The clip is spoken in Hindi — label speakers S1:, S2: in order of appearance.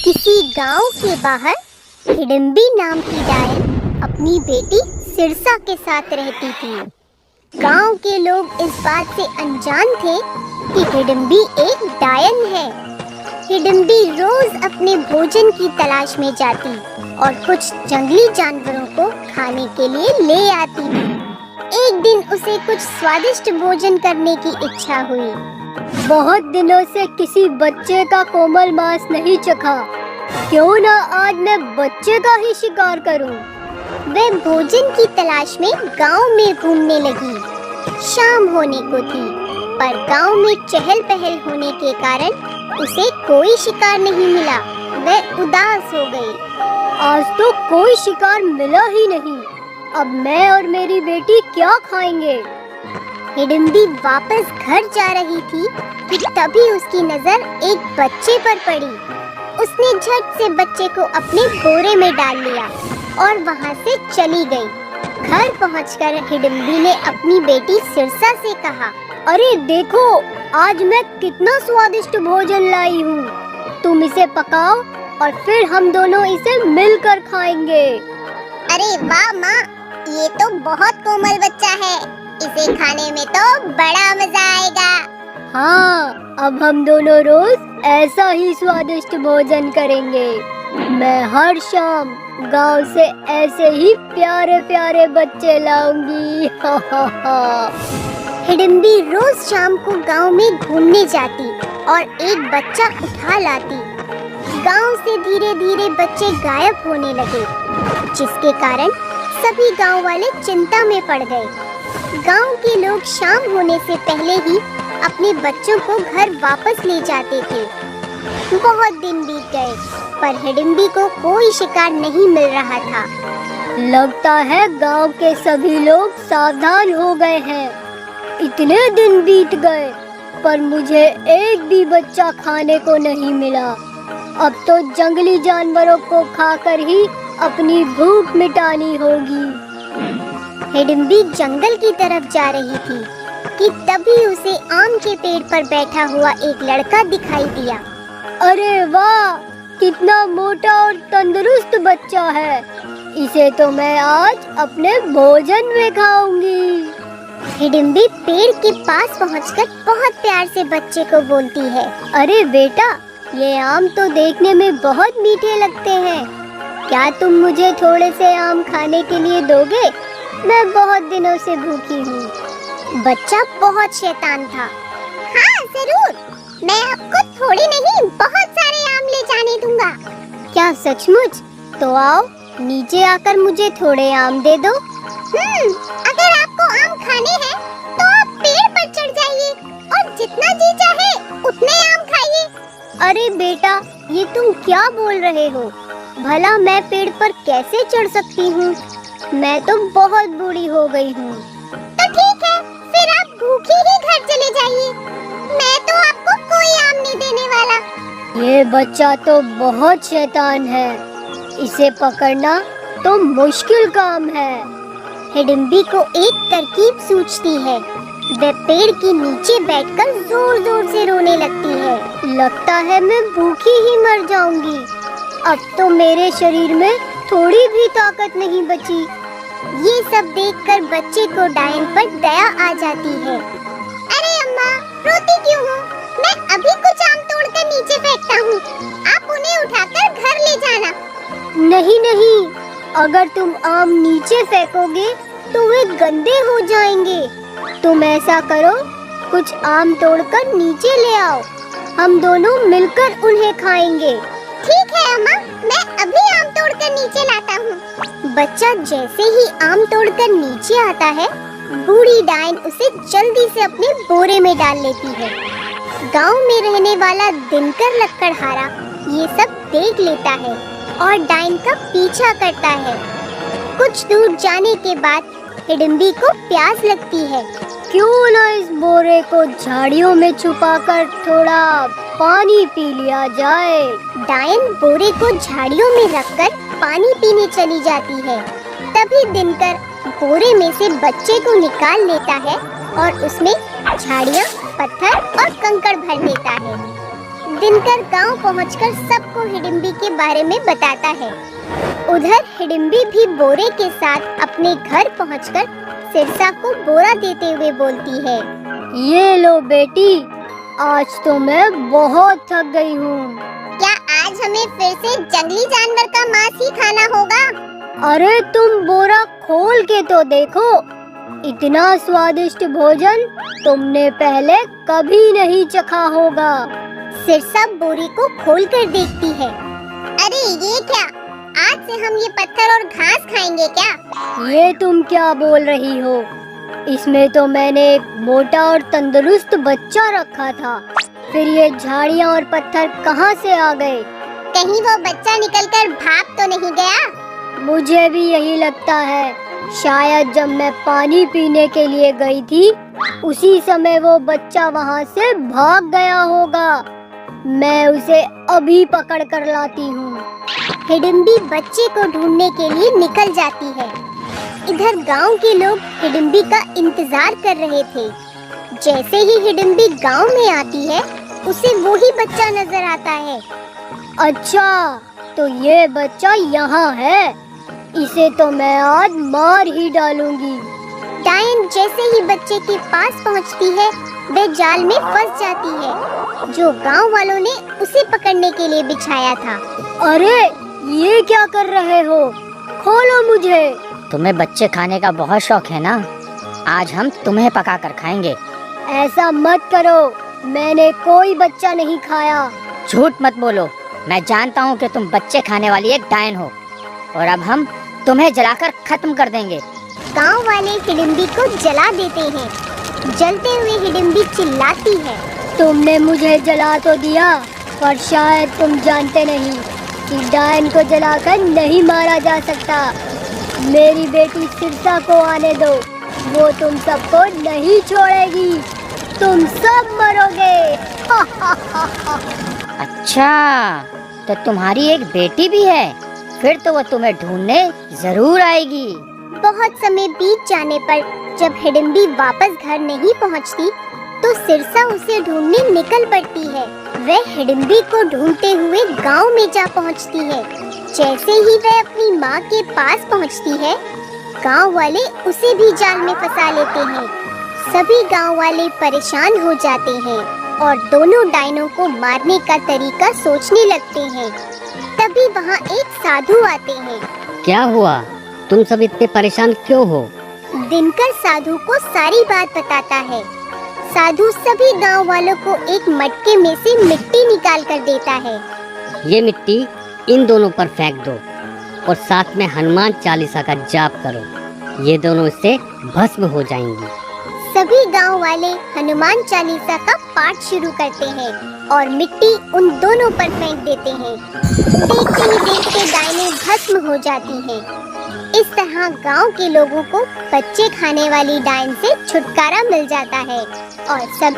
S1: किसी गांव के बाहर हिडिंबी नाम की डायन अपनी बेटी सिरसा के साथ रहती थी। गांव के लोग इस बात से अनजान थे कि हिडिंबी एक डायन है। हिडिंबी रोज अपने भोजन की तलाश में जाती और कुछ जंगली जानवरों को खाने के लिए ले आती थी। एक दिन उसे कुछ स्वादिष्ट भोजन करने की इच्छा हुई।
S2: बहुत दिनों से किसी बच्चे का कोमल मांस नहीं चखा, क्यों ना आज मैं बच्चे का ही शिकार करूं।
S1: वह भोजन की तलाश में गांव में घूमने लगी। शाम होने को थी, पर गांव में चहल पहल होने के कारण उसे कोई शिकार नहीं मिला। वह उदास हो गई।
S2: आज तो कोई शिकार मिला ही नहीं, अब मैं और मेरी बेटी क्या खाएंगे।
S1: हिडिंबी वापस घर जा रही थी कि तभी उसकी नजर एक बच्चे पर पड़ी। उसने झट से बच्चे को अपने बोरे में डाल लिया और वहां से चली गई। घर पहुंचकर हिडिंबी ने अपनी बेटी सिरसा से कहा,
S2: अरे देखो, आज मैं कितना स्वादिष्ट भोजन लाई हूँ। तुम इसे पकाओ और फिर हम दोनों इसे मिलकर खाएंगे।
S1: अरे वाह माँ, ये तो बहुत कोमल बच्चा है। इसे खाने में तो बड़ा मजा आएगा।
S2: हाँ, अब हम दोनों रोज ऐसा ही स्वादिष्ट भोजन करेंगे। मैं हर शाम गांव से ऐसे ही प्यारे प्यारे बच्चे लाऊंगी।
S1: हिडिंबी रोज शाम को गांव में घूमने जाती और एक बच्चा उठा लाती। गांव से धीरे धीरे बच्चे गायब होने लगे, जिसके कारण सभी गांव वाले चिंता में पड़ गए। गांव के लोग शाम होने से पहले ही अपने बच्चों को घर वापस ले जाते थे। बहुत दिन बीत गए, पर हिडिंबी को कोई शिकार नहीं मिल रहा था।
S2: लगता है गांव के सभी लोग सावधान हो गए हैं। इतने दिन बीत गए, पर मुझे एक भी बच्चा खाने को नहीं मिला। अब तो जंगली जानवरों को खाकर ही अपनी भूख मिटानी होगी।
S1: हिडिंबी जंगल की तरफ जा रही थी कि तभी उसे आम के पेड़ पर बैठा हुआ एक लड़का दिखाई दिया।
S2: अरे वाह, कितना मोटा और तंदुरुस्त बच्चा है। इसे तो मैं आज अपने भोजन में खाऊंगी।
S1: हिडिंबी पेड़ के पास पहुंचकर बहुत प्यार से बच्चे को बोलती है,
S2: अरे बेटा, ये आम तो देखने में बहुत मीठे लगते हैं। क्या तुम मुझे थोड़े से आम खाने के लिए दोगे? मैं बहुत दिनों से भूखी हूँ।
S1: बच्चा बहुत शैतान था। हाँ जरूर, मैं आपको थोड़े नहीं बहुत सारे आम ले जाने दूंगा।
S2: क्या सचमुच? तो आओ, नीचे आकर मुझे थोड़े आम दे दो।
S1: अगर आपको आम खाने हैं तो आप पेड़ पर चढ़ जाइए और जितना जी चाहे उतने आम खाइए।
S2: अरे बेटा, ये तुम क्या बोल रहे हो? भला मैं पेड़ पर कैसे चढ़ सकती हूँ? मैं तो बहुत बूढ़ी हो गई हूँ।
S1: तो ठीक है, फिर आप भूखी ही घर चले जाइए। मैं तो आपको कोई आम नहीं देने वाला।
S2: ये बच्चा तो बहुत शैतान है। इसे पकड़ना तो मुश्किल काम है।
S1: हिडिंबी को एक तरकीब सूझती है। वह पेड़ के नीचे बैठकर जोर जोर से रोने लगती है।
S2: लगता है मैं भूखी ही मर जाऊंगी। अब तो मेरे शरीर में थोड़ी भी ताकत नहीं बची।
S1: ये सब देखकर बच्चे को डायन पर दया आ जाती है। अरे अम्मा, रोती क्यों हो? मैं अभी कुछ आम तोड़कर नीचे फेंकता हूँ। आप उन्हें उठाकर घर ले जाना।
S2: नहीं नहीं, अगर तुम आम नीचे फेंकोगे तो वे गंदे हो जाएंगे। तुम ऐसा करो, कुछ आम तोड़कर नीचे ले आओ। हम दोनों मिलकर उन्हें खाएंगे।
S1: ठीक है अम्मा, मैं अभी आम तोड़कर नीचे लाता हूँ। बच्चा जैसे ही आम तोड़कर नीचे आता है, बूढ़ी डायन उसे जल्दी से अपने बोरे में डाल लेती है। गांव में रहने वाला दिनकर लकड़हारा ये सब देख लेता है और डायन का पीछा करता है। कुछ दूर जाने के बाद हिडिंबी को प्यास लगती है।
S2: क्यों ना इस बोरे को झाड़ियों में छुपाकर थोड़ा पानी पी लिया जाए।
S1: डायन बोरे को झाड़ियों में रखकर पानी पीने चली जाती है। तभी दिनकर बोरे में से बच्चे को निकाल लेता है और उसमें झाड़ियाँ, पत्थर और कंकड़ भर देता है। दिनकर गांव पहुंचकर सबको हिडिंबी के बारे में बताता है। उधर हिडिंबी भी बोरे के साथ अपने घर पहुंचकर सिरसा को बोरा देते हुए बोलती है,
S2: ये लो बेटी, आज तो मैं बहुत थक गई हूँ।
S1: क्या आज हमें फिर से जंगली जानवर का मांस ही खाना होगा?
S2: अरे तुम बोरा खोल के तो देखो, इतना स्वादिष्ट भोजन तुमने पहले कभी नहीं चखा होगा।
S1: सिरसा बोरे को खोलकर देखती है। अरे ये क्या? आज से हम ये पत्थर और घास खाएंगे क्या?
S2: ये तुम क्या बोल रही हो? इसमें तो मैंने एक मोटा और तंदुरुस्त बच्चा रखा था, फिर ये झाड़ियाँ और पत्थर कहाँ से आ गए?
S1: कहीं वो बच्चा निकलकर भाग तो नहीं गया?
S2: मुझे भी यही लगता है। शायद जब मैं पानी पीने के लिए गई थी, उसी समय वो बच्चा वहाँ से भाग गया होगा। मैं उसे अभी पकड़ कर लाती हूँ।
S1: हिडिंबी बच्चे को ढूंढने के लिए निकल जाती है। इधर गांव के लोग हिडिंबी का इंतजार कर रहे थे। जैसे ही हिडिंबी गांव में आती है, उसे वही बच्चा नजर आता है।
S2: अच्छा, तो ये बच्चा यहाँ है। इसे तो मैं आज मार ही डालूंगी।
S1: डायन जैसे ही बच्चे के पास पहुँचती है, वह जाल में फंस जाती है, जो गांव वालों ने उसे पकड़ने के लिए बिछाया था।
S2: अरे ये क्या कर रहे हो? खोलो मुझे।
S3: तुम्हें बच्चे खाने का बहुत शौक है ना? आज हम तुम्हें पका कर खाएंगे।
S2: ऐसा मत करो, मैंने कोई बच्चा नहीं खाया।
S3: झूठ मत बोलो, मैं जानता हूँ कि तुम बच्चे खाने वाली एक डायन हो, और अब हम तुम्हें जलाकर खत्म कर देंगे।
S1: गांव वाले हिडिंबी को जला देते हैं। जलते हुए हिडिंबी चिल्लाती है,
S2: तुमने मुझे जला तो दिया, पर शायद तुम जानते नहीं कि डायन को जलाकर नहीं मारा जा सकता। मेरी बेटी सिरसा को आने दो, वो तुम सबको नहीं छोड़ेगी। तुम सब मरोगे।
S3: अच्छा, तो तुम्हारी एक बेटी भी है? फिर तो वो तुम्हें ढूंढने जरूर आएगी।
S1: बहुत समय बीत जाने पर जब हिडिंबी वापस घर नहीं पहुंचती, तो सिरसा उसे ढूंढने निकल पड़ती है। वह हिडिंबी को ढूंढते हुए गांव में जा पहुंचती है। जैसे ही वह अपनी माँ के पास पहुंचती है, गांव वाले उसे भी जाल में फंसा लेते हैं। सभी गांव वाले परेशान हो जाते हैं और दोनों डायनों को मारने का तरीका सोचने लगते हैं। तभी वहाँ एक साधु आते हैं।
S3: क्या हुआ? तुम सब इतने परेशान क्यों हो?
S1: दिनकर साधु को सारी बात बताता है। साधु सभी गांव वालों को एक मटके में से मिट्टी निकाल कर देता है।
S3: ये मिट्टी इन दोनों पर फेंक दो और साथ में हनुमान चालीसा का जाप करो। ये दोनों इससे भस्म हो जाएंगी।
S1: सभी गांव वाले हनुमान चालीसा का पाठ शुरू करते हैं और मिट्टी उन दोनों पर फेंक देते हैं। देखते ही देखते डायनें भस्म हो जाती हैं। इस तरह गांव के लोगों को बच्चे खाने वाली डायन से छुटकारा मिल जाता है और सभी